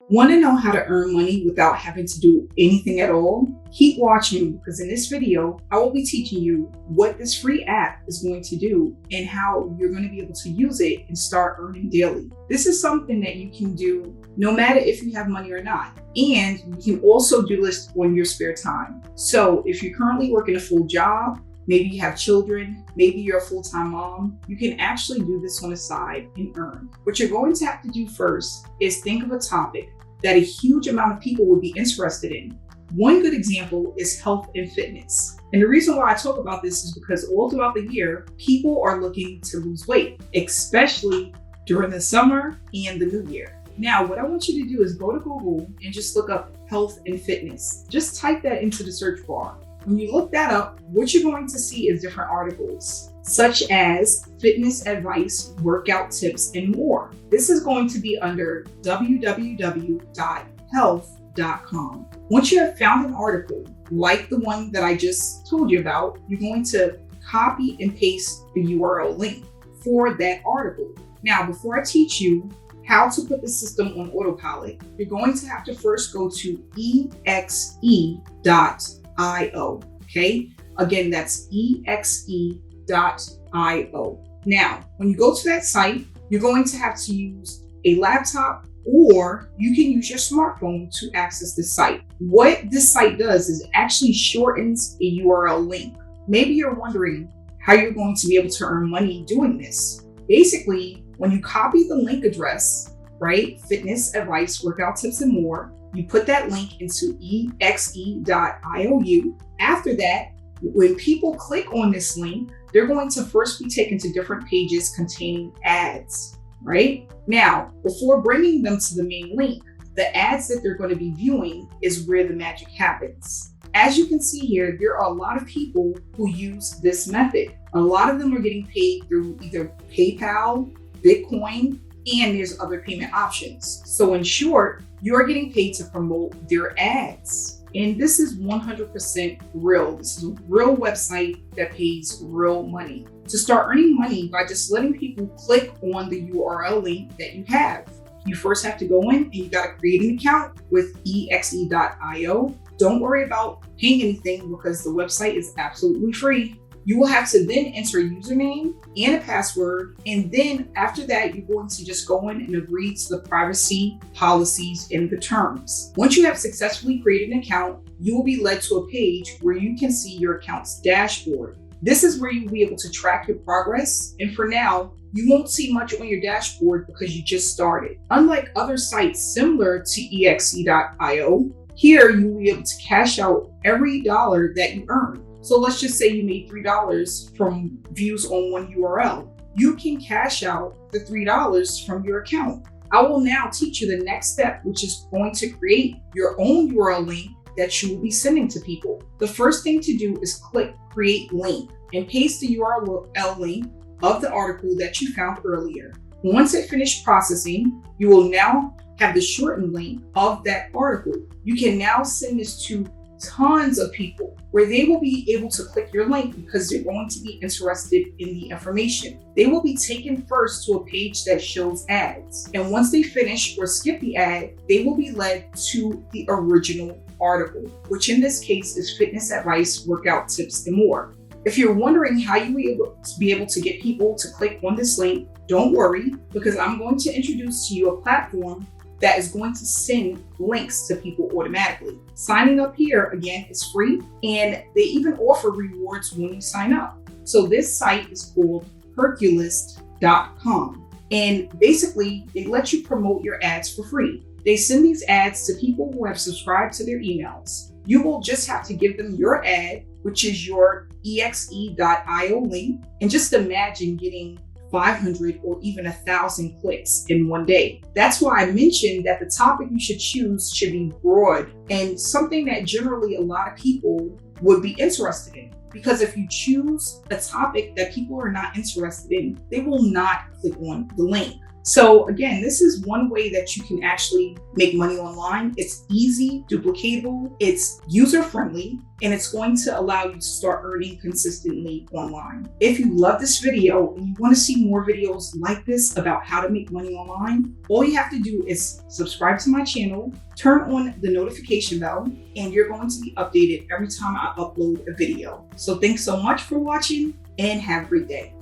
Want to know how to earn money without having to do anything at all? Keep watching, because in this video, I will be teaching you what this free app is going to do and how you're going to be able to use it and start earning daily. This is something that you can do no matter if you have money or not. And you can also do this on your spare time. So if you're currently working a full job, maybe you have children, maybe you're a full-time mom, you can actually do this on the side and earn. What you're going to have to do first is think of a topic that a huge amount of people would be interested in. One good example is health and fitness. And the reason why I talk about this is because all throughout the year, people are looking to lose weight, especially during the summer and the new year. Now, what I want you to do is go to Google and just look up health and fitness. Just type that into the search bar. When you look that up, what you're going to see is different articles, such as fitness advice, workout tips, and more. This is going to be under www.health.com. Once you have found an article, like the one that I just told you about, you're going to copy and paste the URL link for that article. Now, before I teach you how to put the system on autopilot, you're going to have to first go to exe.io. Okay, again, that's exe.io. Now, when you go to that site, you're going to have to use a laptop, or you can use your smartphone to access the site. What this site does is actually shortens a URL link. Maybe you're wondering how you're going to be able to earn money doing this. Basically, when you copy the link address, right, fitness advice, workout tips, and more, you put that link into exe.iou. After that, when people click on this link, they're going to first be taken to different pages containing ads, right? Now, before bringing them to the main link, the ads that they're going to be viewing is where the magic happens. As you can see here, there are a lot of people who use this method. A lot of them are getting paid through either PayPal, Bitcoin, and there's other payment options. So in short, you're getting paid to promote their ads. And this is 100% real. This is a real website that pays real money. To start earning money by just letting people click on the URL link that you have, you first have to go in and you got to create an account with exe.io. Don't worry about paying anything because the website is absolutely free. You will have to then enter a username and a password. And then after that, you're going to just go in and agree to the privacy policies and the terms. Once you have successfully created an account, you will be led to a page where you can see your account's dashboard. This is where you'll be able to track your progress. And for now, you won't see much on your dashboard because you just started. Unlike other sites similar to exe.io, here you will be able to cash out every dollar that you earn. So let's just say you made $3 from views on one URL. You can cash out the $3 from your account. I will now teach you the next step, which is going to create your own URL link that you will be sending to people. The first thing to do is click Create Link and paste the URL link of the article that you found earlier. Once it finished processing, you will now have the shortened link of that article. You can now send this to tons of people where they will be able to click your link because they're going to be interested in the information. They will be taken first to a page that shows ads. And once they finish or skip the ad, they will be led to the original article, which in this case is fitness advice, workout tips, and more. If you're wondering how you will be able to get people to click on this link, don't worry, because I'm going to introduce to you a platform that is going to send links to people automatically. Signing up here, again, is free, and they even offer rewards when you sign up. So this site is called Herculist.com, and basically they let you promote your ads for free. They send these ads to people who have subscribed to their emails. You will just have to give them your ad, which is your exe.io link, and just imagine getting 500 or even 1,000 clicks in one day. That's why I mentioned that the topic you should choose should be broad and something that generally a lot of people would be interested in. Because if you choose a topic that people are not interested in, they will not click on the link. So again, this is one way that you can actually make money online. It's easy, duplicatable, it's user-friendly, and it's going to allow you to start earning consistently online. If you love this video and you want to see more videos like this about how to make money online, all you have to do is subscribe to my channel, turn on the notification bell, and you're going to be updated every time I upload a video. So thanks so much for watching and have a great day.